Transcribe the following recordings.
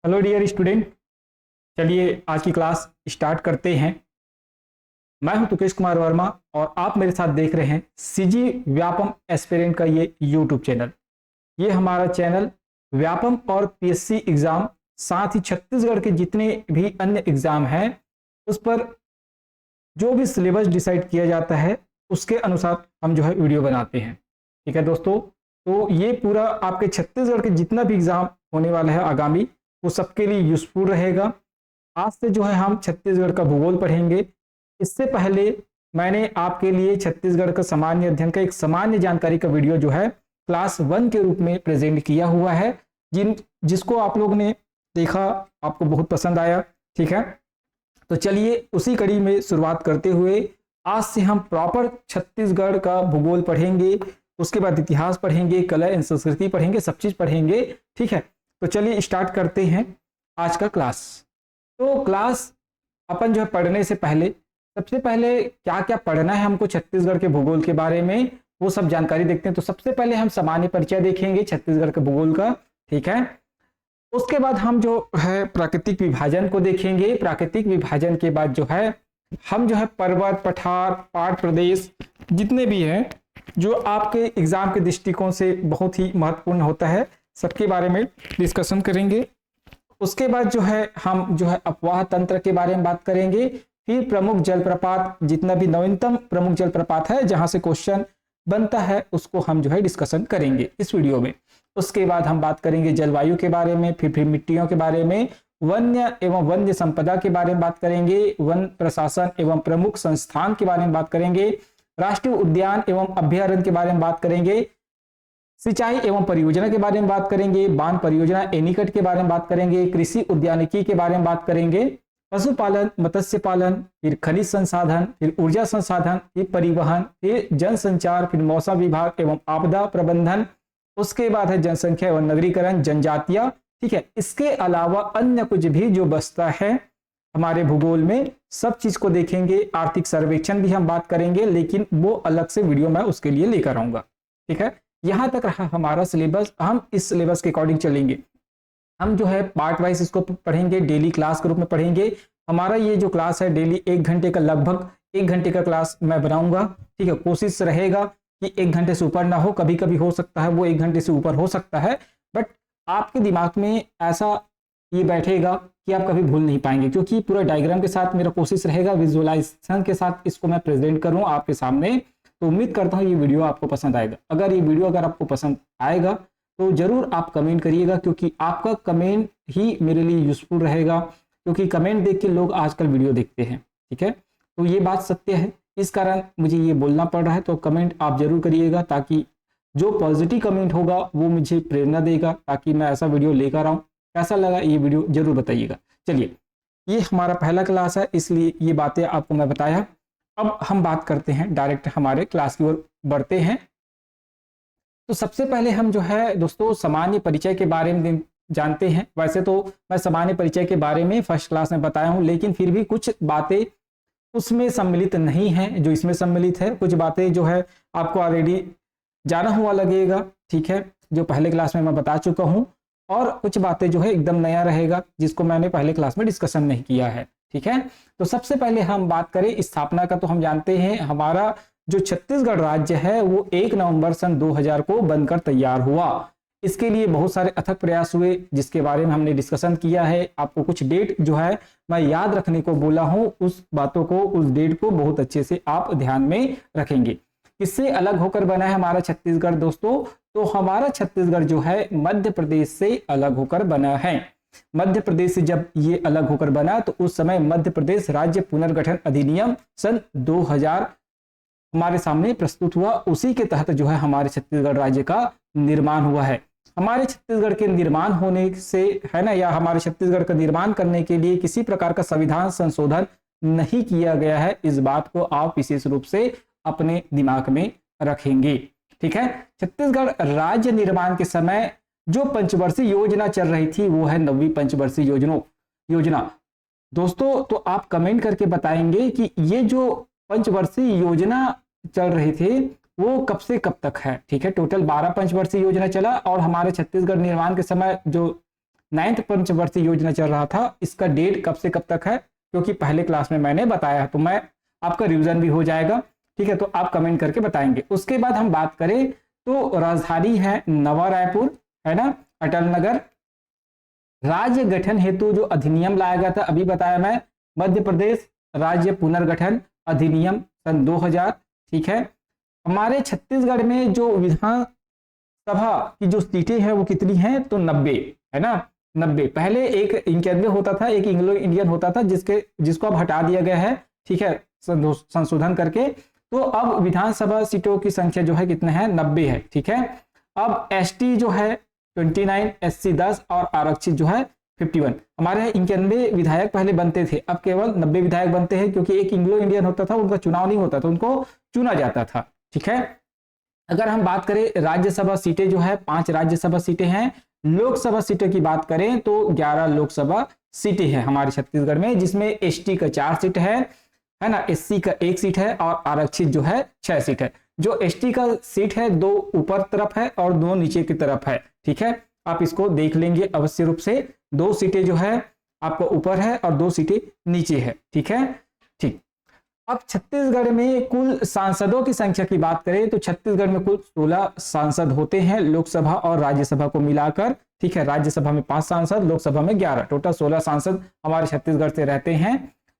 Hello dear student. चलिए आज की क्लास स्टार्ट करते हैं। मैं हूं तुकेश कुमार वर्मा और आप मेरे साथ देख रहे हैं सीजी व्यापम एस्पिरेंट का ये यूट्यूब चैनल। ये हमारा चैनल व्यापम और पीएससी एग्ज़ाम, साथ ही छत्तीसगढ़ के जितने भी अन्य एग्ज़ाम हैं उस पर जो भी सिलेबस डिसाइड किया जाता है उसके अनुसार हम जो है वीडियो बनाते हैं। ठीक है दोस्तों, तो ये पूरा आपके छत्तीसगढ़ के जितना भी एग्ज़ाम होने वाला है आगामी, वो सबके लिए यूज़फुल रहेगा। आज से जो है हम छत्तीसगढ़ का भूगोल पढ़ेंगे। इससे पहले मैंने आपके लिए छत्तीसगढ़ का सामान्य अध्ययन का एक सामान्य जानकारी का वीडियो जो है क्लास 1 के रूप में प्रेजेंट किया हुआ है, जिसको आप लोग ने देखा, आपको बहुत पसंद आया। ठीक है, तो चलिए उसी कड़ी में शुरुआत करते हुए आज से हम प्रॉपर छत्तीसगढ़ का भूगोल पढ़ेंगे, उसके बाद इतिहास पढ़ेंगे, कला एवं संस्कृति पढ़ेंगे, सब चीज़ पढ़ेंगे। ठीक है, तो चलिए स्टार्ट करते हैं आज का क्लास। तो क्लास अपन जो है पढ़ने से पहले सबसे पहले क्या क्या पढ़ना है हमको छत्तीसगढ़ के भूगोल के बारे में, वो सब जानकारी देखते हैं। तो सबसे पहले हम सामान्य परिचय देखेंगे छत्तीसगढ़ के भूगोल का। ठीक है, उसके बाद हम जो है प्राकृतिक विभाजन को देखेंगे। प्राकृतिक विभाजन के बाद जो है हम जो है पर्वत, पठार, पहाड़ प्रदेश जितने भी हैं जो आपके एग्जाम के दृष्टिकोण से बहुत ही महत्वपूर्ण होता है, सबके बारे में डिस्कशन करेंगे। उसके बाद जो है हम जो है अपवाह तंत्र के बारे में बात करेंगे। फिर प्रमुख जलप्रपात, जितना भी नवीनतम प्रमुख जलप्रपात है जहां से क्वेश्चन बनता है उसको हम जो है डिस्कशन करेंगे इस वीडियो में। उसके बाद हम बात करेंगे जलवायु के बारे में, फिर मिट्टियों के बारे में, वन्य एवं वन्य संपदा के बारे में बात करेंगे, वन प्रशासन एवं प्रमुख संस्थान के बारे में बात करेंगे, राष्ट्रीय उद्यान एवं अभ्यारण्य के बारे में बात करेंगे, सिंचाई एवं परियोजना के बारे में बात करेंगे, बांध परियोजना एनीकट के बारे में बात करेंगे, कृषि उद्यानिकी के बारे में बात करेंगे, पशुपालन, मत्स्य पालन, फिर खनिज संसाधन, फिर ऊर्जा संसाधन, फिर परिवहन, फिर जनसंचार, फिर मौसम विभाग एवं आपदा प्रबंधन। उसके बाद है जनसंख्या एवं नगरीकरण, जनजातियां। ठीक है, इसके अलावा अन्य कुछ भी जो बचता है हमारे भूगोल में, सब चीज को देखेंगे। आर्थिक सर्वेक्षण भी हम बात करेंगे, लेकिन वो अलग से वीडियो मैं उसके लिए लेकर आऊंगा। ठीक है, यहां तक रहा हमारा सिलेबस। हम इस सिलेबस के अकॉर्डिंग चलेंगे। हम जो है पार्ट वाइज इसको पढ़ेंगे, डेली क्लास के रूप में पढ़ेंगे। हमारा ये जो क्लास है डेली 1 घंटे का, लगभग 1 घंटे का क्लास मैं बनाऊंगा। ठीक है, कोशिश रहेगा कि 1 घंटे से ऊपर ना हो, कभी कभी हो सकता है वो 1 घंटे से ऊपर हो सकता है, बट आपके दिमाग में ऐसा ये बैठेगा कि आप कभी भूल नहीं पाएंगे, क्योंकि पूरा डायग्राम के साथ मेरा कोशिश रहेगा विजुअलाइजेशन के साथ इसको मैं प्रेजेंट करूं आपके सामने। तो उम्मीद करता हूं ये वीडियो आपको पसंद आएगा। अगर आपको पसंद आएगा तो जरूर आप कमेंट करिएगा, क्योंकि आपका कमेंट ही मेरे लिए यूजफुल रहेगा, क्योंकि कमेंट देख के लोग आजकल वीडियो देखते हैं। ठीक है, तो ये बात सत्य है, इस कारण मुझे ये बोलना पड़ रहा है। तो कमेंट आप जरूर करिएगा, ताकि जो पॉजिटिव कमेंट होगा वो मुझे प्रेरणा देगा, ताकि मैं ऐसा वीडियो लेकर आऊँ। कैसा लगा ये वीडियो जरूर बताइएगा। चलिए, ये हमारा पहला क्लास है, इसलिए ये बातें आपको मैं बताया। अब हम बात करते हैं, डायरेक्ट हमारे क्लास की ओर बढ़ते हैं। तो सबसे पहले हम जो है दोस्तों सामान्य परिचय के बारे में जानते हैं। वैसे तो मैं सामान्य परिचय के बारे में फर्स्ट क्लास में बताया हूं, लेकिन फिर भी कुछ बातें उसमें सम्मिलित नहीं हैं जो इसमें सम्मिलित है। कुछ बातें जो है आपको ऑलरेडी जाना हुआ लगेगा, ठीक है, जो पहले क्लास में मैं बता चुका हूं, और कुछ बातें जो है एकदम नया रहेगा जिसको मैंने पहले क्लास में डिस्कशन नहीं किया है। ठीक है, तो सबसे पहले हम बात करें स्थापना का, तो हम जानते हैं हमारा जो छत्तीसगढ़ राज्य है वो 1 नवंबर सन 2000 को बनकर तैयार हुआ। इसके लिए बहुत सारे अथक प्रयास हुए, जिसके बारे में हमने डिस्कशन किया है। आपको कुछ डेट जो है मैं याद रखने को बोला हूं, उस बातों को, उस डेट को बहुत अच्छे से आप ध्यान में रखेंगे। किससे अलग होकर बना है हमारा छत्तीसगढ़ दोस्तों? तो हमारा छत्तीसगढ़ जो है मध्य प्रदेश से अलग होकर बना है। मध्य प्रदेश से जब ये अलग होकर बना तो उस समय मध्य प्रदेश राज्य पुनर्गठन अधिनियम सन 2000 हमारे सामने प्रस्तुत हुआ। उसी के तहत जो है हमारे छत्तीसगढ़ राज्य का निर्माण हुआ है। हमारे छत्तीसगढ़ के निर्माण होने से, है ना, या हमारे छत्तीसगढ़ का निर्माण करने के लिए किसी प्रकार का संविधान संशोधन नहीं किया गया है। इस बात को आप विशेष रूप से अपने दिमाग में रखेंगे। ठीक है, छत्तीसगढ़ राज्य निर्माण के समय जो पंचवर्षीय योजना चल रही थी वो है 9वीं पंचवर्षीय योजना दोस्तों। तो आप कमेंट करके बताएंगे कि ये जो पंचवर्षीय योजना चल रही थी वो कब से कब तक है। ठीक है, टोटल 12 पंचवर्षीय योजना चला, और हमारे छत्तीसगढ़ निर्माण के समय जो 9th पंचवर्षीय योजना चल रहा था, इसका डेट कब से कब तक है, क्योंकि पहले क्लास में मैंने बताया, तो मैं आपका रिवीजन भी हो जाएगा। ठीक है, तो आप कमेंट करके बताएंगे। उसके बाद हम बात करें तो राजधानी है नवा रायपुर, है ना, अटल नगर। राज्य गठन हेतु जो अधिनियम लाया गया था, अभी बताया मैं, मध्य प्रदेश राज्य पुनर्गठन अधिनियम सन 2000। ठीक है, हमारे छत्तीसगढ़ में जो विधानसभा की जो सीटें हैं वो कितनी हैं, तो 90, है ना, 90। पहले एक 91 होता था, एक एंग्लो इंडियन होता था, जिसको अब हटा दिया गया है। ठीक है, संशोधन करके, तो अब विधानसभा सीटों की संख्या जो है कितने हैं, 90 है। ठीक है, अब एसटी जो है 29, एससी 10 और आरक्षित जो है 51। हमारे यहाँ 91 विधायक पहले बनते थे, अब केवल 90 विधायक बनते हैं, क्योंकि एक एंग्लो इंडियन होता था, उनका चुनाव नहीं होता था, उनको चुना जाता था। ठीक है, अगर हम बात करें राज्यसभा सीटें जो है 5 राज्यसभा सीटें हैं। लोकसभा सीटों की बात करें तो 11 लोकसभा सीटें हैं हमारे छत्तीसगढ़ में, जिसमें एसटी का 4 सीट है ना, एससी का 1 सीट है और आरक्षित जो है 6 सीट है। जो एसटी का सीट है 2 ऊपर तरफ है और 2 नीचे की तरफ है। ठीक है, आप इसको देख लेंगे अवश्य रूप से, 2 सीटें जो है आपको ऊपर है और 2 सीटें नीचे है। ठीक है, ठीक। अब छत्तीसगढ़ में कुल सांसदों की संख्या की बात करें तो छत्तीसगढ़ में कुल 16 सांसद होते हैं, लोकसभा और राज्यसभा को मिलाकर। ठीक है, राज्यसभा में 5 सांसद, लोकसभा में 11, टोटल 16 सांसद हमारे छत्तीसगढ़ से रहते हैं।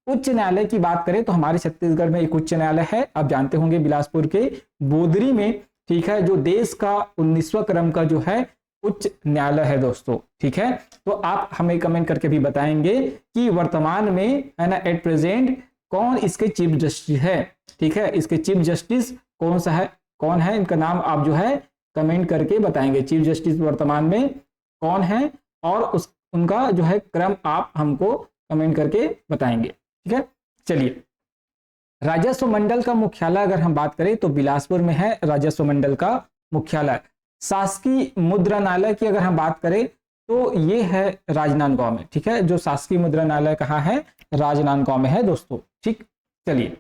उच्च न्यायालय की बात करें तो हमारे छत्तीसगढ़ में एक उच्च न्यायालय है, आप जानते होंगे, बिलासपुर के बोदरी में। ठीक है, जो देश का 19वां क्रम का जो है उच्च न्यायालय है दोस्तों। ठीक है, तो आप हमें कमेंट करके भी बताएंगे कि वर्तमान में, है ना, एट प्रेजेंट कौन इसके चीफ जस्टिस है। ठीक है, इसके चीफ जस्टिस कौन सा है, कौन है, इनका नाम आप जो है कमेंट करके बताएंगे, चीफ जस्टिस वर्तमान में कौन है, और उनका जो है क्रम आप हमको कमेंट करके बताएंगे। ठीक है, चलिए, राजस्व मंडल का मुख्यालय अगर हम बात करें तो बिलासपुर में है राजस्व मंडल का मुख्यालय। शासकीय मुद्रणालय की अगर हम बात करें तो ये है राजनांदगांव में। ठीक है, जो शासकीय मुद्रणालय कहाँ है, राजनांदगांव में है दोस्तों। ठीक, चलिए,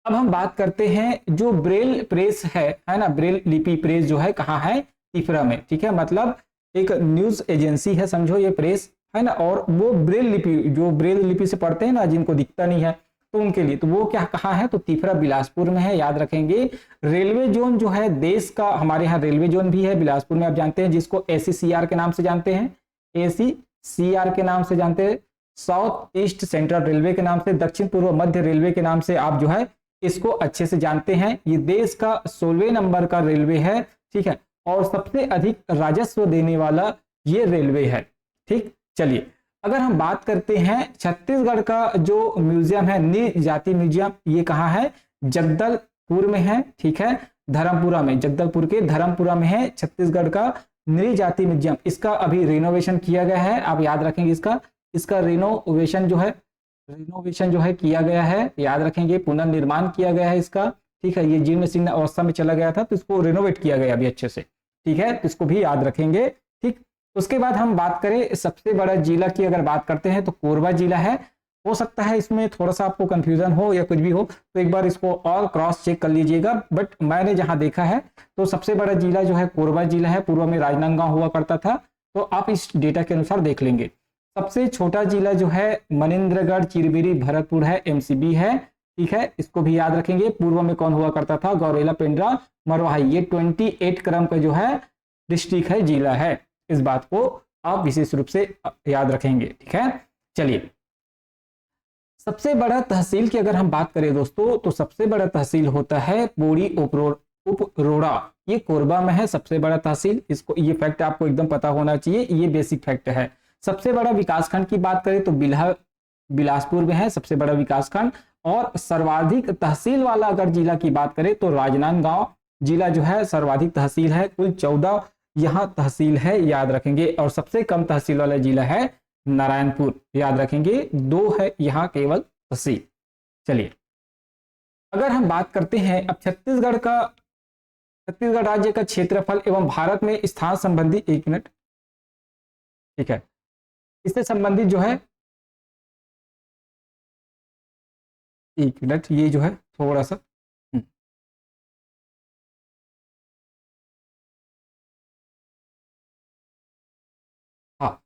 अब हम बात करते हैं जो ब्रेल प्रेस है ना, ब्रेल लिपि प्रेस जो है कहाँ है, तिफरा में। ठीक है, मतलब एक न्यूज एजेंसी है, समझो ये प्रेस है ना, और वो ब्रेल लिपि, जो ब्रेल लिपि से पढ़ते हैं ना, जिनको दिखता नहीं है, तो उनके लिए, तो वो क्या कहाँ है, तो तिफरा बिलासपुर में है, याद रखेंगे। रेलवे जोन जो है देश का, हमारे यहाँ रेलवे जोन भी है बिलासपुर में, आप जानते हैं, जिसको ACCR के नाम से जानते हैं, ACCR के नाम से जानते हैं, साउथ ईस्ट सेंट्रल रेलवे के नाम से, दक्षिण पूर्व मध्य रेलवे के नाम से आप जो है इसको अच्छे से जानते हैं। ये देश का 16वें नंबर का रेलवे है। ठीक है, और सबसे अधिक राजस्व देने वाला ये रेलवे है। ठीक, चलिए, अगर हम बात करते हैं छत्तीसगढ़ का जो म्यूजियम है, नील जाति म्यूजियम, ये कहाँ है, जगदलपुर में है। ठीक है, धर्मपुरा में, जगदलपुर के धर्मपुरा में है छत्तीसगढ़ का नील जाति म्यूजियम। इसका अभी रिनोवेशन किया गया है, आप याद रखेंगे, इसका रिनोवेशन जो है किया गया है, याद रखेंगे, पुनर्निर्माण किया गया है इसका। ठीक है, ये जीर्ण शीर्ण अवस्था में चला गया था, तो इसको रिनोवेट किया गया अभी अच्छे से। ठीक है, तो इसको भी याद रखेंगे। ठीक, उसके बाद हम बात करें सबसे बड़ा जिला की अगर बात करते हैं तो कोरबा जिला है। हो सकता है इसमें थोड़ा सा आपको कंफ्यूजन हो या कुछ भी हो, तो एक बार इसको और क्रॉस चेक कर लीजिएगा, बट मैंने जहां देखा है तो सबसे बड़ा जिला जो है कोरबा जिला है। पूर्व में राजनांदगांव हुआ करता था, तो आप इस डेटा के अनुसार देख लेंगे। सबसे छोटा जिला जो है मनेन्द्रगढ़, चिरबिरी, भरतपुर है, MCB है। ठीक है, इसको भी याद रखेंगे। पूर्व में कौन हुआ करता था, गौरेला, पेंड्रा, मरवाही। ये 28 क्रम का जो है डिस्ट्रिक्ट है, जिला है। इस बात को आप विशेष रूप से याद रखेंगे। ठीक है, चलिए, सबसे बड़ा तहसील की अगर हम बात करें दोस्तों तो सबसे बड़ा तहसील होता है पोड़ी उपरोड़ा। ये कोरबा में है सबसे बड़ा तहसील। इसको, ये फैक्ट आपको एकदम पता होना चाहिए, ये बेसिक फैक्ट है। सबसे बड़ा विकासखंड की बात करें तो बिलासपुर में है सबसे बड़ा विकासखंड। और सर्वाधिक तहसील वाला अगर जिला की बात करें तो राजनांदगांव जिला जो है सर्वाधिक तहसील है, कुल 14 यहाँ तहसील है, याद रखेंगे। और सबसे कम तहसील वाला जिला है नारायणपुर, याद रखेंगे, 2 है यहाँ केवल तहसील। चलिए, अगर हम बात करते हैं अब छत्तीसगढ़ राज्य का क्षेत्रफल एवं भारत में स्थान संबंधी, 1 मिनट, ठीक है, इससे संबंधित जो है, 1 मिनट, ये जो है थोड़ा सा, हाँ,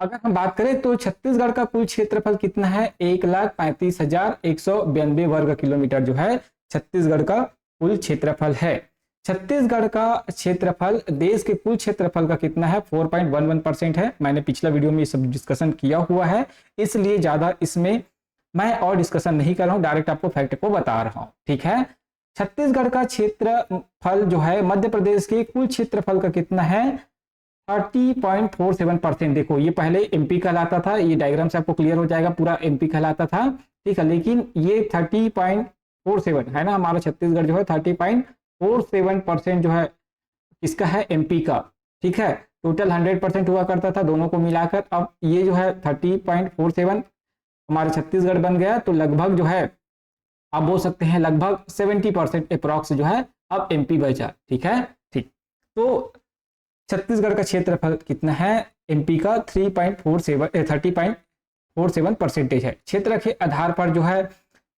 अगर हम बात करें तो छत्तीसगढ़ का कुल क्षेत्रफल कितना है, 1,35,192 वर्ग किलोमीटर जो है छत्तीसगढ़ का कुल क्षेत्रफल है। छत्तीसगढ़ का क्षेत्रफल देश के कुल क्षेत्रफल का कितना है, 4.11% है। मैंने पिछला वीडियो में ये सब डिस्कशन किया हुआ है, इसलिए ज्यादा इसमें मैं और डिस्कशन नहीं कर रहा हूं, डायरेक्ट आपको फैक्ट को बता रहा हूं, ठीक है। छत्तीसगढ़ का क्षेत्रफल जो है मध्य प्रदेश के कुल क्षेत्रफल का कितना है, 30.47%। देखो ये पहले एमपी कहलाता था, ये डायग्राम से आपको क्लियर हो जाएगा, पूरा एमपी कहलाता था, ठीक है। लेकिन ये 30.47 है ना, हमारा छत्तीसगढ़ जो है 30.47% जो है इसका है एमपी का, ठीक है। टोटल 100% हुआ करता था दोनों को मिलाकर, अब ये जो है 30.47 हमारा छत्तीसगढ़ बन गया, तो लगभग जो है आप बोल सकते हैं लगभग 70% अप्रॉक्स जो है अब एमपी बचा, ठीक है। ठीक, तो छत्तीसगढ़ का क्षेत्रफल कितना है, एमपी का 30.47% है। क्षेत्र के आधार पर जो है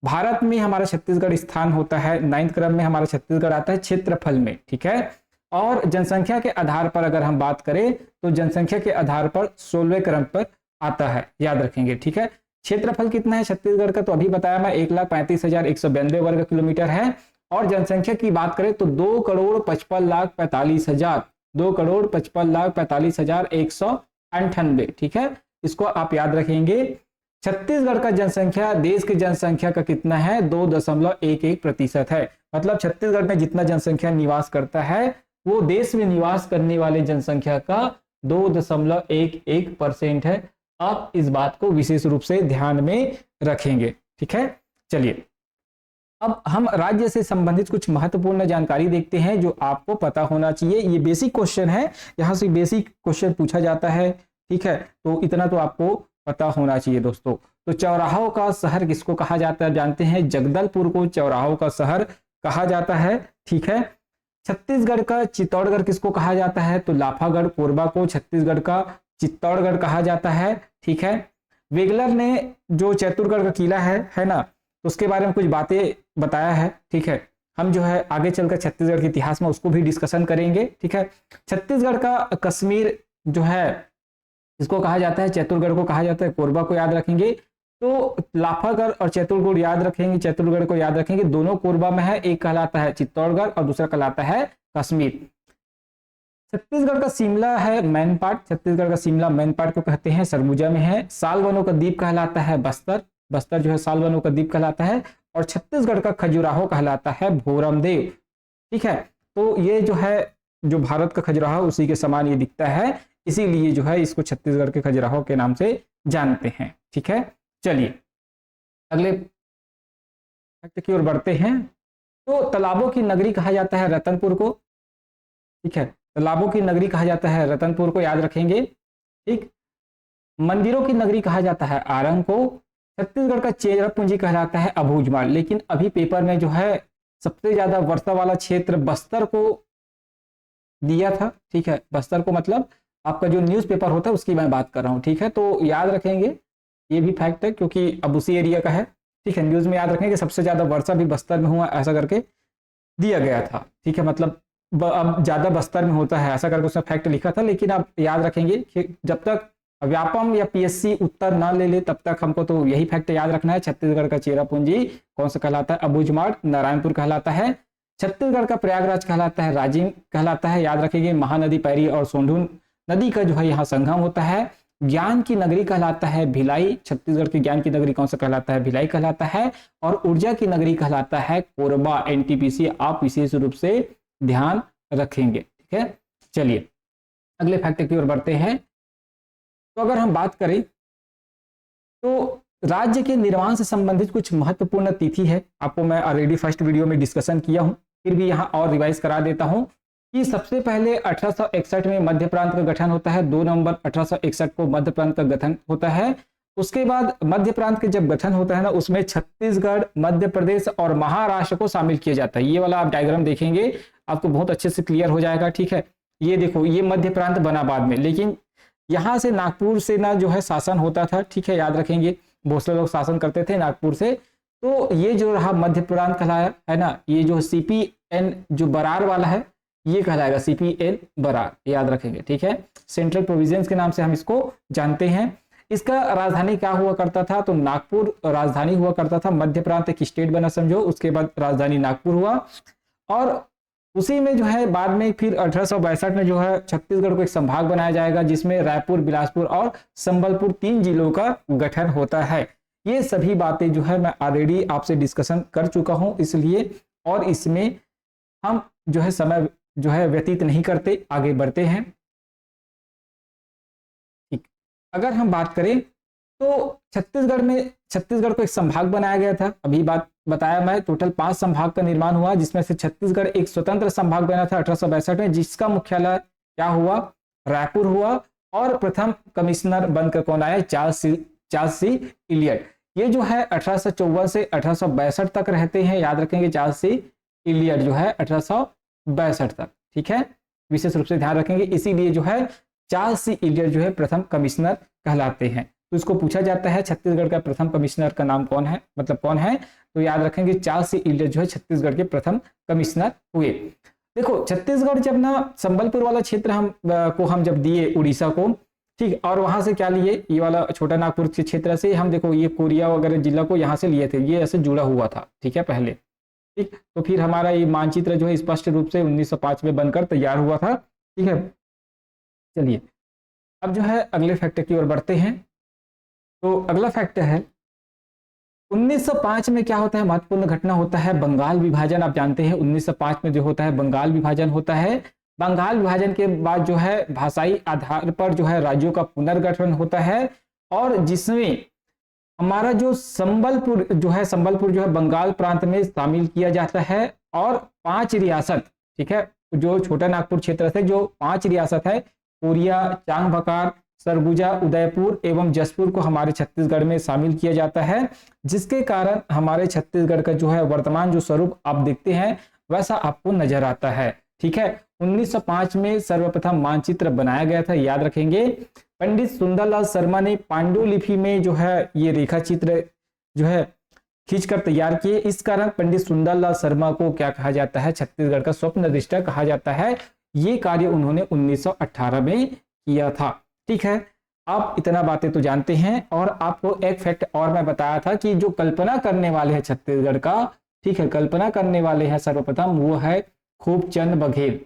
भारत में हमारा छत्तीसगढ़ स्थान होता है 9th क्रम में, हमारा छत्तीसगढ़ आता है क्षेत्रफल में, ठीक है। और जनसंख्या के आधार पर अगर हम बात करें तो जनसंख्या के आधार पर 16वें क्रम पर आता है, याद रखेंगे, ठीक है। क्षेत्रफल कितना है छत्तीसगढ़ का, तो अभी बताया मैं 1,35,192 वर्ग किलोमीटर है। और जनसंख्या की बात करें तो 2,55,45,000 2,55,45,198, ठीक है। इसको आप याद रखेंगे। छत्तीसगढ़ का जनसंख्या देश की जनसंख्या का कितना है, 2.11% है। मतलब छत्तीसगढ़ में जितना जनसंख्या निवास करता है वो देश में निवास करने वाले जनसंख्या का 2.11% है। आप इस बात को विशेष रूप से ध्यान में रखेंगे, ठीक है। चलिए अब हम राज्य से संबंधित कुछ महत्वपूर्ण जानकारी देखते हैं जो आपको पता होना चाहिए। ये बेसिक क्वेश्चन है, यहाँ से बेसिक क्वेश्चन पूछा जाता है, ठीक है। तो इतना तो आपको पता होना चाहिए दोस्तों। तो चौराहों का शहर किसको कहा जाता है, जानते हैं, जगदलपुर को चौराहों का शहर कहा जाता है, ठीक है। छत्तीसगढ़ का चित्तौड़गढ़ किसको कहा जाता है, तो लाफागढ़ कोरबा को छत्तीसगढ़ का चित्तौड़गढ़ कहा जाता है, ठीक है। वेगलर ने जो चैतुरगढ़ का किला है ना, तो उसके बारे में कुछ बातें बताया है, ठीक है। हम जो है आगे चलकर छत्तीसगढ़ के इतिहास में उसको भी डिस्कशन करेंगे, ठीक है। छत्तीसगढ़ का कश्मीर जो है इसको कहा जाता है, चैतुरगढ़ को कहा जाता है, कोरबा को याद रखेंगे। तो लाफागढ़ और चैतुरगढ़ याद रखेंगे, चैतुरगढ़ को याद रखेंगे, दोनों कोरबा में है, एक कहलाता है चित्तौड़गढ़ और दूसरा कहलाता है कश्मीर। छत्तीसगढ़ का शिमला है मेन पार्ट, छत्तीसगढ़ का शिमला मेन पार्ट को कहते हैं, सरगुजा में है। सालवनों का द्वीप कहलाता है बस्तर, बस्तर जो है सालवनों का द्वीप कहलाता है। और छत्तीसगढ़ का खजुराहो कहलाता है भोरमदेव, ठीक है। तो ये जो है जो भारत का खजुराहो उसी के समान ये दिखता है, इसीलिए जो है इसको छत्तीसगढ़ के खजुराहो के नाम से जानते हैं, ठीक है। चलिए अगले फैक्ट की ओर बढ़ते हैं। तो तालाबों की नगरी कहा जाता है रतनपुर को, ठीक है। तालाबों की नगरी कहा जाता है रतनपुर को, याद रखेंगे, ठीक। मंदिरों की नगरी कहा जाता है आरंग को। छत्तीसगढ़ का चेरापूंजी कहलाता है अबूझमाड़। लेकिन अभी पेपर में जो है सबसे ज्यादा वर्षा वाला क्षेत्र बस्तर को दिया था, ठीक है। बस्तर को मतलब आपका जो न्यूज़पेपर होता है उसकी मैं बात कर रहा हूँ, ठीक है। तो याद रखेंगे, ये भी फैक्ट है क्योंकि अब उसी एरिया का है, ठीक है। न्यूज़ में याद रखेंगे सबसे ज्यादा वर्षा भी बस्तर में हुआ, ऐसा करके दिया गया था, ठीक है। मतलब अब ज्यादा बस्तर में होता है ऐसा करके उसने फैक्ट लिखा था। लेकिन आप याद रखेंगे कि जब तक व्यापम या पीएससी उत्तर ना ले तब तक हमको तो यही फैक्ट याद रखना है। छत्तीसगढ़ का चेरापूंजी कौन सा कहलाता है, अबूझमाड़। नारायणपुर कहलाता है। छत्तीसगढ़ का प्रयागराज कहलाता है राजिम कहलाता है, याद रखेंगे। महानदी पैरी और सोंढूर नदी का जो है यहाँ संगम होता है। ज्ञान की नगरी कहलाता है भिलाई, छत्तीसगढ़ की ज्ञान की नगरी कौन सा कहलाता है, भिलाई कहलाता है। और ऊर्जा की नगरी कहलाता है कोरबा, एनटीपीसी आप विशेष रूप से ध्यान रखेंगे, ठीक है। चलिए अगले फैक्ट की ओर बढ़ते हैं। तो अगर हम बात करें तो राज्य के निर्माण से संबंधित कुछ महत्वपूर्ण तिथि है, आपको मैं ऑलरेडी फर्स्ट वीडियो में डिस्कशन किया हूं, फिर भी यहाँ और रिवाइज करा देता हूं कि सबसे पहले 1861 में मध्य प्रांत का गठन होता है। 2 नवंबर 1861 को मध्य प्रांत का गठन होता है। उसके बाद मध्य प्रांत के जब गठन होता है ना, उसमें छत्तीसगढ़, मध्य प्रदेश और महाराष्ट्र को शामिल किया जाता है। ये वाला आप डायग्राम देखेंगे आपको बहुत अच्छे से क्लियर हो जाएगा, ठीक है। ये देखो, ये मध्य प्रांत बना बाद में, लेकिन यहाँ से नागपुर से ना जो है शासन होता था, ठीक है, याद रखेंगे। भोसले लोग शासन करते थे नागपुर से। तो ये जो रहा मध्य प्रांत कहलाया है ना, ये जो CPN जो बरार वाला है, ये कहलाएगा CPL बरार, याद रखेंगे, ठीक है। सेंट्रल प्रोविजंस के नाम से हम इसको जानते हैं। इसका राजधानी क्या हुआ करता था, तो नागपुर राजधानी हुआ करता था। मध्य प्रांत एक स्टेट बना समझो, उसके बाद राजधानी नागपुर हुआ, और उसी में जो है बाद में फिर 1862 में जो है छत्तीसगढ़ को एक संभाग बनाया जाएगा, जिसमें रायपुर, बिलासपुर और संबलपुर 3 जिलों का गठन होता है। ये सभी बातें जो है मैं ऑलरेडी आपसे डिस्कशन कर चुका हूं, इसलिए और इसमें हम जो है समय जो है व्यतीत नहीं करते, आगे बढ़ते हैं। ठीक, अगर हम बात करें तो छत्तीसगढ़ को एक संभाग बनाया गया था। अभी बात बताया मैं, टोटल 5 संभाग का निर्माण हुआ, जिसमें से छत्तीसगढ़ एक स्वतंत्र संभाग बना था 1862 में, जिसका मुख्यालय क्या हुआ, रायपुर हुआ। और प्रथम कमिश्नर बनकर कौन आया, चार्ल्स सी इलियट। ये जो है 1854 से 1862 तक रहते हैं, याद रखेंगे, चार्ल्स सी इलियट जो है 1862 तक, ठीक है, विशेष रूप से ध्यान रखेंगे। इसीलिए जो है चार्ल्स सी इलियट जो है प्रथम कमिश्नर कहलाते हैं। तो इसको पूछा जाता है छत्तीसगढ़ का प्रथम कमिश्नर का नाम कौन है, मतलब कौन है, तो याद रखेंगे चार्ल्स सी इलियट जो है छत्तीसगढ़ के प्रथम कमिश्नर हुए। देखो छत्तीसगढ़ जब ना संबलपुर वाला क्षेत्र हम जब दिए उड़ीसा को, ठीक, और वहां से क्या लिए, ये वाला छोटा नागपुर के क्षेत्र से हम, देखो ये कोरिया वगैरह जिला को यहाँ से लिए थे, ये ऐसे जुड़ा हुआ था, ठीक है, पहले, ठीक। तो फिर हमारा ये मानचित्र जो है स्पष्ट रूप से 1905 में बनकर तैयार हुआ था, ठीक है। चलिए अब जो है अगले फैक्ट की ओर बढ़ते हैं। तो अगला फैक्ट है 1905 में क्या होता है, महत्वपूर्ण घटना होता है बंगाल विभाजन। आप जानते हैं 1905 में जो होता है बंगाल विभाजन होता है। बंगाल विभाजन के बाद जो है भाषाई आधार पर जो है राज्यों का पुनर्गठन होता है, और जिसमें हमारा जो संबलपुर जो है बंगाल प्रांत में शामिल किया जाता है, और 5 रियासत, ठीक है, जो छोटा नागपुर क्षेत्र से जो 5 रियासत है, कोरिया, चांगबकार, सरगुजा, उदयपुर एवं जसपुर को हमारे छत्तीसगढ़ में शामिल किया जाता है, जिसके कारण हमारे छत्तीसगढ़ का जो है वर्तमान जो स्वरूप आप देखते हैं वैसा आपको नजर आता है, ठीक है। 1905 में सर्वप्रथम मानचित्र बनाया गया था, याद रखेंगे। पंडित सुंदरलाल शर्मा ने पांडुलिपि में जो है ये रेखा चित्र जो है खींचकर तैयार किए। इस कारण पंडित सुंदरलाल शर्मा को क्या कहा जाता है, छत्तीसगढ़ का स्वप्न दृष्टा कहा जाता है। ये कार्य उन्होंने 1918 में किया था, ठीक है। आप इतना बातें तो जानते हैं, और आपको एक फैक्ट और मैं बताया था कि जो कल्पना करने वाले हैं छत्तीसगढ़ का, ठीक है, कल्पना करने वाले हैं सर्वप्रथम वो है खूबचंद बघेल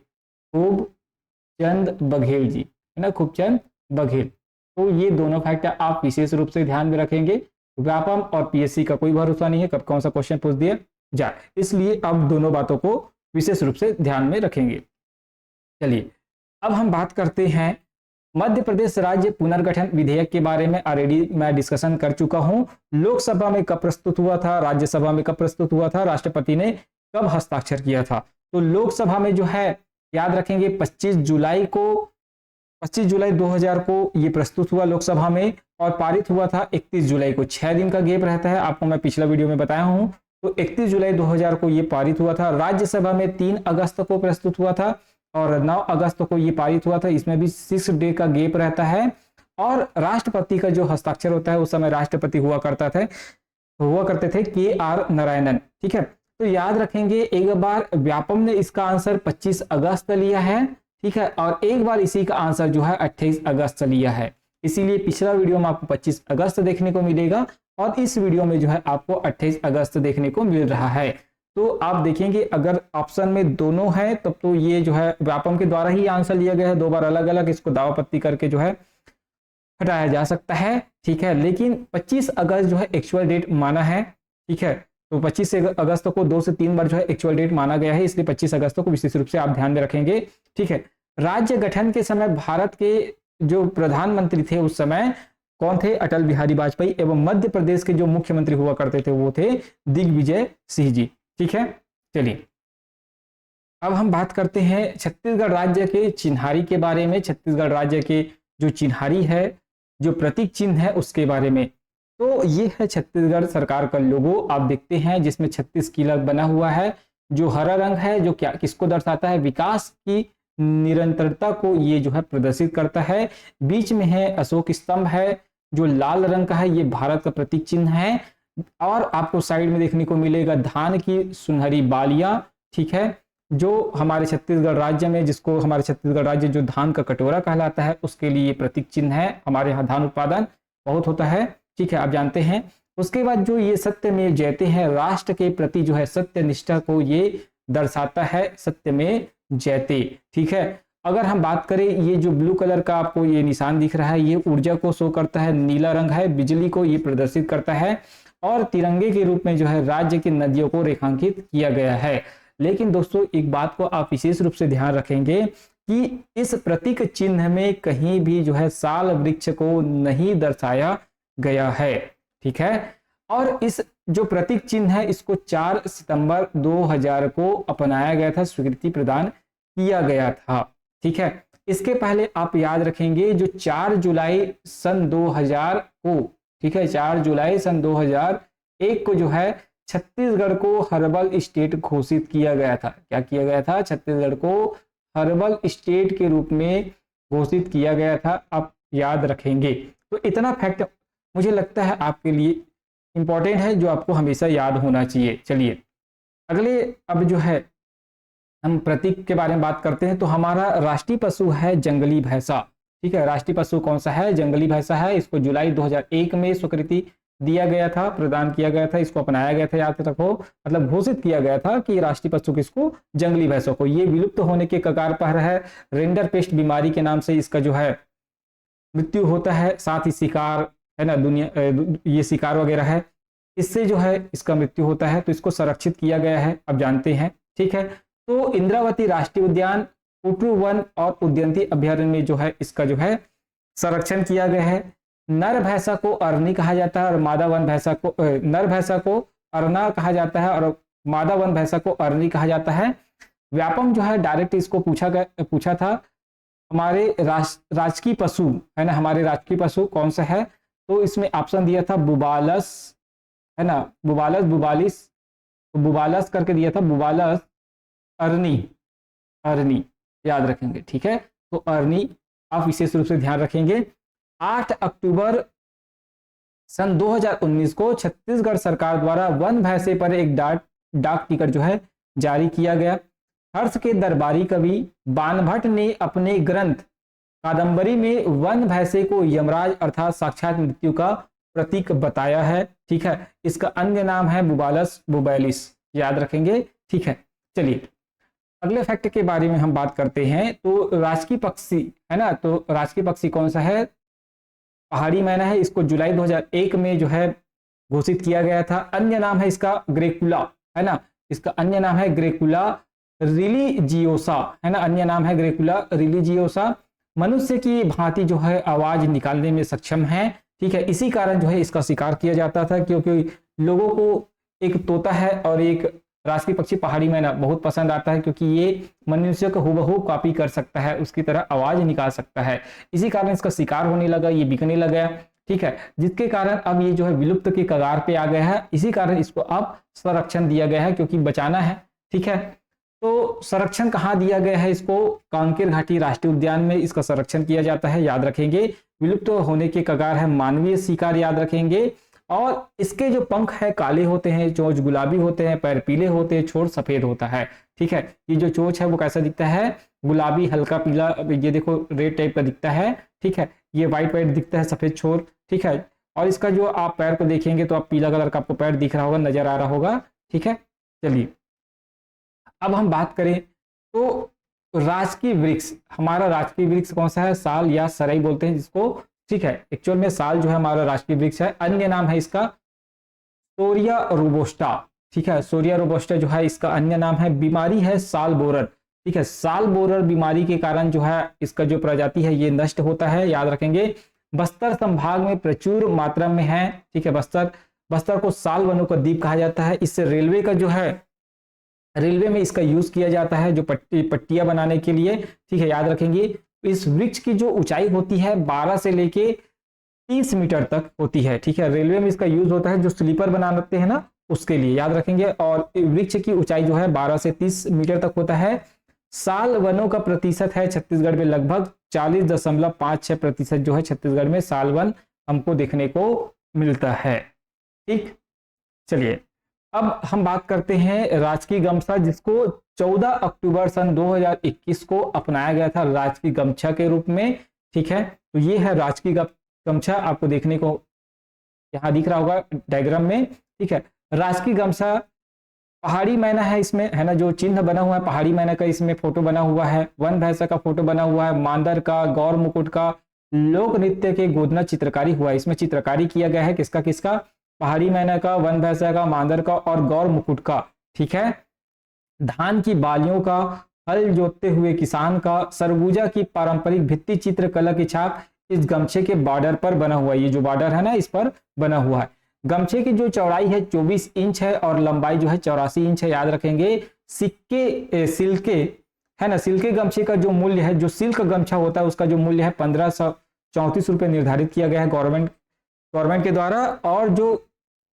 जी, है ना, खूबचंद बघेल। तो ये दोनों फैक्ट आप विशेष रूप से ध्यान में रखेंगे। व्यापम और पीएससी का कोई भरोसा नहीं है, कब कौन सा क्वेश्चन पूछ दिया जाए, इसलिए अब दोनों बातों को विशेष रूप से ध्यान में रखेंगे। चलिए अब हम बात करते हैं मध्य प्रदेश राज्य पुनर्गठन विधेयक के बारे में। ऑलरेडी मैं डिस्कशन कर चुका हूं। लोकसभा में कब प्रस्तुत हुआ था, राज्यसभा में कब प्रस्तुत हुआ था, राष्ट्रपति ने कब हस्ताक्षर किया था। तो लोकसभा में जो है याद रखेंगे 25 जुलाई 2000 को ये प्रस्तुत हुआ लोकसभा में, और पारित हुआ था 31 जुलाई को। 6 दिन का गेप रहता है, आपको मैं पिछला वीडियो में बताया हूं। तो 31 जुलाई 2000 को ये पारित हुआ था। राज्यसभा में 3 अगस्त को प्रस्तुत हुआ था, और 9 अगस्त को ये पारित हुआ था। इसमें भी 6 डे का गेप रहता है। और राष्ट्रपति का जो हस्ताक्षर होता है, उस समय राष्ट्रपति हुआ करते थे KR नारायणन, ठीक है। तो याद रखेंगे एक बार व्यापम ने इसका आंसर 25 अगस्त लिया है, ठीक है, और एक बार इसी का आंसर जो है 28 अगस्त लिया है। इसीलिए पिछला वीडियो में आपको 25 अगस्त देखने को मिलेगा, और इस वीडियो में जो है आपको 28 अगस्त देखने को मिल रहा है। तो आप देखेंगे अगर ऑप्शन में दोनों है तब तो ये जो है व्यापम के द्वारा ही आंसर लिया गया है, 2 बार अलग अलग इसको दावापत्ती करके जो है हटाया जा सकता है, ठीक है। लेकिन 25 अगस्त जो है एक्चुअल डेट माना है, ठीक है। तो 25 अगस्त को 2 से 3 बार जो है एक्चुअल डेट माना गया है, इसलिए 25 अगस्त को विशेष रूप से आप ध्यान में रखेंगे, ठीक है। राज्य गठन के समय भारत के जो प्रधानमंत्री थे उस समय कौन थे, अटल बिहारी वाजपेयी, एवं मध्य प्रदेश के जो मुख्यमंत्री हुआ करते थे वो थे दिग्विजय सिंह जी, ठीक है। चलिए अब हम बात करते हैं छत्तीसगढ़ राज्य के चिन्हारी के बारे में। छत्तीसगढ़ राज्य के जो चिन्हारी है, जो प्रतीक चिन्ह है उसके बारे में। तो ये है छत्तीसगढ़ सरकार का लोगो, आप देखते हैं, जिसमें 36 किला बना हुआ है। जो हरा रंग है जो क्या किसको दर्शाता है, विकास की निरंतरता को ये जो है प्रदर्शित करता है। बीच में है अशोक स्तंभ है, जो लाल रंग का है, ये भारत का प्रतीक चिन्ह है। और आपको साइड में देखने को मिलेगा धान की सुनहरी बालियां, ठीक है, जो हमारे छत्तीसगढ़ राज्य में, जिसको हमारे छत्तीसगढ़ राज्य जो धान का कटोरा कहलाता है, उसके लिए प्रतीक चिन्ह है। हमारे यहाँ धान उत्पादन बहुत होता है, ठीक है, आप जानते हैं। उसके बाद जो ये सत्यमेव जयते हैं, राष्ट्र के प्रति जो है सत्य निष्ठा को ये दर्शाता है, सत्यमेव जयते, ठीक है। अगर हम बात करें, ये जो ब्लू कलर का आपको ये निशान दिख रहा है, ये ऊर्जा को शो करता है, नीला रंग है बिजली को ये प्रदर्शित करता है, और तिरंगे के रूप में जो है राज्य की नदियों को रेखांकित किया गया है। लेकिन दोस्तों एक बात को आप विशेष रूप से ध्यान रखेंगे कि इस प्रतीक चिन्ह में कहीं भी जो है साल वृक्ष को नहीं दर्शाया गया है, ठीक है। और इस जो प्रतीक चिन्ह है, इसको 4 सितंबर 2000 को अपनाया गया था, स्वीकृति प्रदान किया गया था, ठीक है। इसके पहले आप याद रखेंगे जो 4 जुलाई सन 2000 को, ठीक है, 4 जुलाई सन 2001 को जो है छत्तीसगढ़ को हर्बल स्टेट घोषित किया गया था। क्या किया गया था? छत्तीसगढ़ को हर्बल स्टेट के रूप में घोषित किया गया था, आप याद रखेंगे। तो इतना फैक्ट मुझे लगता है आपके लिए इंपॉर्टेंट है, जो आपको हमेशा याद होना चाहिए। चलिए अगले, अब जो है हम प्रतीक के बारे में बात करते हैं। तो हमारा राष्ट्रीय पशु है जंगली भैंसा, ठीक है। राष्ट्रीय पशु कौन सा है? जंगली भैंसा है। इसको जुलाई 2001 में स्वीकृति दिया गया था, प्रदान किया गया था, इसको अपनाया गया था, याद रखो, मतलब घोषित किया गया था कि राष्ट्रीय पशु किसको? जंगली भैंसों को। ये विलुप्त होने के कगार पर है। रेंडर पेस्ट बीमारी के नाम से इसका जो है मृत्यु होता है, साथ ही शिकार है ना, ये शिकार वगैरह है, इससे जो है इसका मृत्यु होता है। तो इसको संरक्षित किया गया है, अब जानते हैं, ठीक है। तो इंद्रावती राष्ट्रीय उद्यान, उटरू वन और उद्यंती अभ्यारण्य में जो है इसका जो है संरक्षण किया गया है। नर भैंसा को अरनी कहा जाता है और मादा वन भैंसा को, नर भैंसा को अरना कहा जाता है और मादा वन भैंसा को अरनी कहा जाता है। व्यापम जो है डायरेक्ट इसको पूछा था। हमारे राजकीय पशु है ना, हमारे राजकीय पशु कौन सा है? तो इसमें ऑप्शन दिया था बुबालस, है ना, बुबालस, बुबालिस, तो बुबालस करके दिया था, बुबालस, अरनी, अरनी याद रखेंगे, ठीक है। तो अरनी आप विशेष रूप से ध्यान रखेंगे। 8 अक्टूबर सन 2019 को छत्तीसगढ़ सरकार द्वारा वन भैंसे पर एक डाक टिकट जो है जारी किया गया। हर्ष के दरबारी कवि बाणभट्ट ने अपने ग्रंथ कादंबरी में वन भैंसे को यमराज अर्थात साक्षात मृत्यु का प्रतीक बताया है, ठीक है। इसका अन्य नाम है बुबालस बुबैलिस, याद रखेंगे, ठीक है। चलिए अगले फैक्ट के बारे में हम बात करते हैं। तो राजकीय पक्षी है ना, तो राजकीय पक्षी कौन सा है? पहाड़ी मैना है। इसको जुलाई 2001 में जो है घोषित किया गया था। अन्य नाम है इसका ग्रेकुला, है ना, इसका अन्य नाम है ग्रेकुला रिलीजियोसा, है ना, अन्य नाम है ग्रेकुला रिलीजियोसा। मनुष्य की भांति जो है आवाज निकालने में सक्षम है, ठीक है। इसी कारण जो है इसका शिकार किया जाता था, क्योंकि लोगों को एक तोता है और एक राष्ट्रीय पक्षी पहाड़ी मैना बहुत पसंद आता है, क्योंकि ये मनुष्य को हूबहू कॉपी कर सकता है, उसकी तरह आवाज निकाल सकता है। इसी कारण इसका शिकार होने लगा, ये बिकने लगा, ठीक है, जिसके कारण अब ये जो है विलुप्त के कगार पे आ गया है। इसी कारण इसको अब संरक्षण दिया गया है, क्योंकि बचाना है, ठीक है। तो संरक्षण कहाँ दिया गया है? इसको कांकेर घाटी राष्ट्रीय उद्यान में इसका संरक्षण किया जाता है, याद रखेंगे। विलुप्त होने के कगार है मानवीय शिकार, याद रखेंगे। और इसके जो पंख है काले होते हैं, चोंच गुलाबी होते हैं, पैर पीले होते हैं, छोर सफेद होता है, ठीक है। ये जो चोंच है वो कैसा दिखता है? गुलाबी, हल्का पीला, ये देखो रेड टाइप का दिखता है, ठीक है। ये व्हाइट दिखता है, सफेद छोर, ठीक है। और इसका जो आप पैर को देखेंगे तो आप पीला कलर का आपको पैर दिख रहा होगा, नजर आ रहा होगा, ठीक है। चलिए अब हम बात करें तो राजकीय वृक्ष, हमारा राजकीय वृक्ष कौन सा है? साल या सरई बोलते हैं जिसको, ठीक है। एक्चुअल में साल जो है हमारा राष्ट्रीय वृक्ष है। अन्य नाम है इसका सोरिया रोबोस्टा, ठीक है। सोरिया रोबोस्टा जो है इसका अन्य नाम है। बीमारी है साल बोरर, ठीक है। साल बोरर बीमारी के कारण जो है इसका जो प्रजाति है ये नष्ट होता है, याद रखेंगे। बस्तर संभाग में प्रचुर मात्रा में है, ठीक है। बस्तर को साल वनों का द्वीप कहा जाता है। इससे रेलवे का जो है, रेलवे में इसका यूज किया जाता है जो पट्टियां बनाने के लिए, ठीक है, याद रखेंगे। इस वृक्ष की जो ऊंचाई होती है 12 से लेके 30 मीटर तक होती है, ठीक है। रेलवे में इसका यूज होता है जो स्लीपर बनाते हैं ना, उसके लिए, याद रखेंगे। और वृक्ष की ऊंचाई जो है 12 से 30 मीटर तक होता है। साल वनों का प्रतिशत है छत्तीसगढ़ में लगभग 40.56% जो है छत्तीसगढ़ में साल वन हमको देखने को मिलता है, ठीक। चलिए अब हम बात करते हैं राजकीय गमसा, जिसको 14 अक्टूबर सन 2021 को अपनाया गया था राजकीय गमछा के रूप में। ठीक है, तो ये है राजकीय गमछा, आपको देखने को यहाँ दिख रहा होगा डायग्राम में। ठीक है, राजकीय गमछा पहाड़ी मैना है इसमें, है ना, जो चिन्ह बना हुआ है पहाड़ी मैना का, इसमें फोटो बना हुआ है, वन भैंसा का फोटो बना हुआ है, मांदर का, गौर मुकुट का, लोक नृत्य के गोदना चित्रकारी हुआ है। इसमें चित्रकारी किया गया है किसका किसका, पहाड़ी मैना का, वन भैंसा का, मांदर का और गौर मुकुट का। ठीक है, धान की बालियों का, हल जोतते हुए किसान का, सरगुजा की पारंपरिक भित्ति चित्र कला की छाप इस गमछे के बॉर्डर पर बना हुआ है। ये जो बॉर्डर है ना, इस पर बना हुआ है। गमछे की जो चौड़ाई है 24 इंच है और लंबाई जो है 84 इंच है। याद रखेंगे, सिल्के है ना, सिल्के गमछे का जो मूल्य है, जो सिल्क गमछा होता है उसका जो मूल्य है 1534 रुपये निर्धारित किया गया है गवर्नमेंट के द्वारा। और जो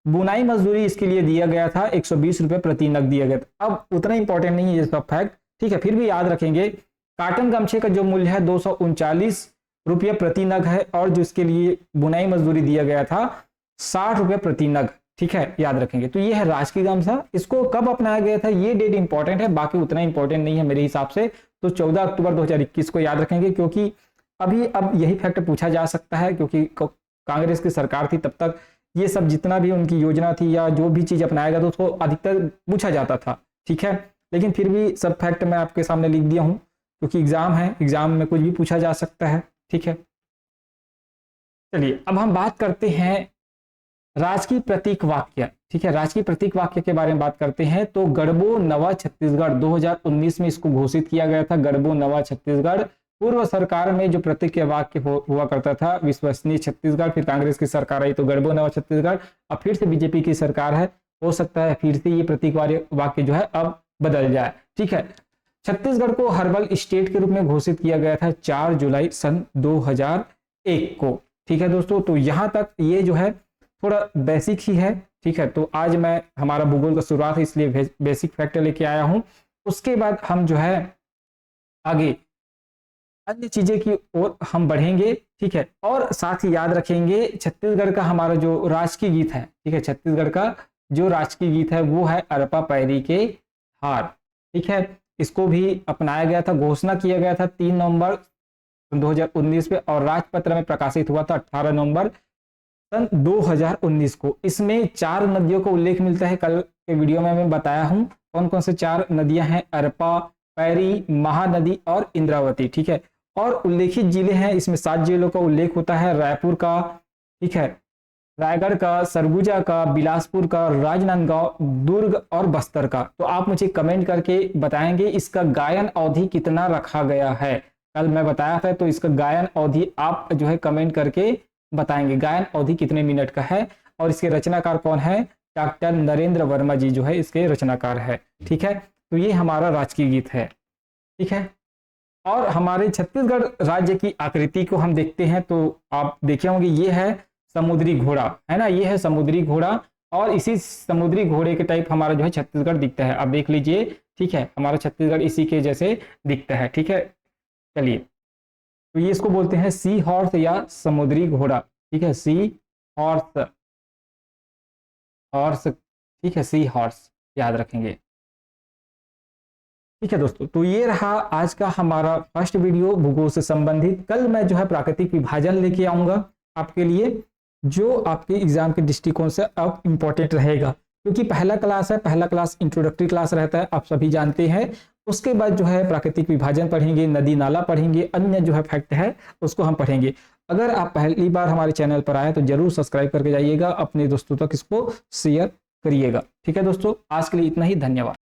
बुनाई मजदूरी इसके लिए दिया गया था 120 रुपये प्रति नग दिया गया था। अब उतना इंपॉर्टेंट नहीं है ये सब फैक्ट, ठीक है, फिर भी याद रखेंगे। काटन गमछे का जो मूल्य है 239 रुपये प्रति नग है और जो इसके लिए बुनाई मजदूरी दिया गया था 60 रुपये प्रति नग। ठीक है, याद रखेंगे। तो ये है राजकीय गमछा। इसको कब अपनाया गया था ये डेट इंपॉर्टेंट है, बाकी उतना इंपॉर्टेंट नहीं है मेरे हिसाब से। तो 14 अक्टूबर 2021 को याद रखेंगे, क्योंकि अब यही फैक्ट पूछा जा सकता है, क्योंकि कांग्रेस की सरकार थी तब तक ये सब जितना भी उनकी योजना थी या जो भी चीज अपनाया गया था उसको अधिकतर पूछा जाता था। ठीक है, लेकिन फिर भी सब फैक्ट मैं आपके सामने लिख दिया हूं, क्योंकि एग्जाम है, एग्जाम में कुछ भी पूछा जा सकता है। ठीक है, चलिए अब हम बात करते हैं राजकीय प्रतीक वाक्य। ठीक है, राजकीय प्रतीक वाक्य के बारे में बात करते हैं। तो गढ़बो नवा छत्तीसगढ़ 2019 में इसको घोषित किया गया था, गढ़बो नवा छत्तीसगढ़। पूर्व सरकार में जो प्रतीक वाक्य हुआ करता था विश्वसनीय छत्तीसगढ़, फिर कांग्रेस की सरकार आई तो गढ़बो नवा छत्तीसगढ़, अब फिर से बीजेपी की सरकार है, हो सकता है फिर से ये प्रतीक वाक्य जो है अब बदल जाए। ठीक है, छत्तीसगढ़ को हर्बल स्टेट के रूप में घोषित किया गया था 4 जुलाई सन 2001 को। ठीक है दोस्तों, तो यहाँ तक ये जो है थोड़ा बेसिक ही है। ठीक है, तो आज मैं हमारा भूगोल का शुरुआत है इसलिए बेसिक फैक्ट लेके आया हूँ। उसके बाद हम जो है आगे अन्य चीजें की ओर हम बढ़ेंगे। ठीक है, और साथ ही याद रखेंगे छत्तीसगढ़ का हमारा जो राजकीय गीत है, ठीक है, छत्तीसगढ़ का जो राजकीय गीत है वो है अरपा पैरी के हार। ठीक है, इसको भी अपनाया गया था, घोषणा किया गया था 3 नवंबर 2019 में और राजपत्र में प्रकाशित हुआ था 18 नवंबर सन 2019 को। इसमें 4 नदियों का उल्लेख मिलता है। कल के वीडियो में मैं बताया हूं कौन कौन से 4 नदियां हैं, अरपा, पैरी, महानदी और इंद्रावती। ठीक है, और उल्लेखित जिले हैं, इसमें 7 जिलों का उल्लेख होता है, रायपुर का, ठीक है, रायगढ़ का, सरगुजा का, बिलासपुर का, राजनांदगांव, दुर्ग और बस्तर का। तो आप मुझे कमेंट करके बताएंगे इसका गायन अवधि कितना रखा गया है। कल मैं बताया था, तो इसका गायन अवधि आप जो है कमेंट करके बताएंगे गायन अवधि कितने मिनट का है और इसके रचनाकार कौन है। डॉक्टर नरेंद्र वर्मा जी जो है इसके रचनाकार है। ठीक है, तो ये हमारा राजकीय गीत है। ठीक है, और हमारे छत्तीसगढ़ राज्य की आकृति को हम देखते हैं तो आप देखे होंगे ये है समुद्री घोड़ा, है ना, ये है समुद्री घोड़ा और इसी समुद्री घोड़े के टाइप हमारा जो है छत्तीसगढ़ दिखता है। आप देख लीजिए, ठीक है, हमारा छत्तीसगढ़ इसी के जैसे दिखता है। ठीक है, चलिए, तो ये इसको बोलते हैं सी हॉर्स या समुद्री घोड़ा। ठीक है, सी हॉर्स, हॉर्स, ठीक है, सी हॉर्स याद रखेंगे। ठीक है दोस्तों, तो ये रहा आज का हमारा फर्स्ट वीडियो भूगोल से संबंधित। कल मैं जो है प्राकृतिक विभाजन लेके आऊंगा आपके लिए, जो आपके एग्जाम के दृष्टिकोण से अब इम्पोर्टेंट रहेगा, क्योंकि पहला क्लास है, पहला क्लास इंट्रोडक्टरी क्लास रहता है, आप सभी जानते हैं। उसके बाद जो है प्राकृतिक विभाजन पढ़ेंगे, नदी नाला पढ़ेंगे, अन्य जो है फैक्ट है उसको हम पढ़ेंगे। अगर आप पहली बार हमारे चैनल पर आए तो जरूर सब्सक्राइब करके जाइएगा, अपने दोस्तों तक इसको शेयर करिएगा। ठीक है दोस्तों, आज के लिए इतना ही, धन्यवाद।